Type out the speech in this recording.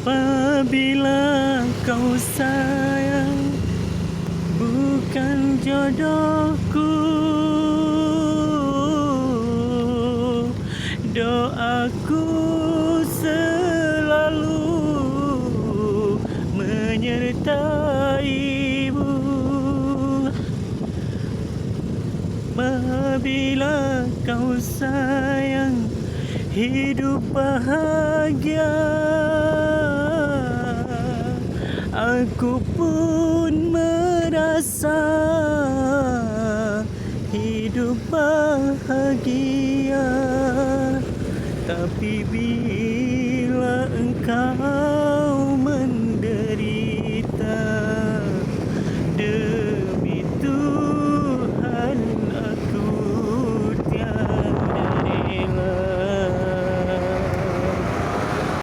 Apabila kau sayang bukan jodohku, doaku selalu menyertaimu. Apabila kau sayang hidup bahagia, aku pun merasa hidup bahagia. Tapi bila engkau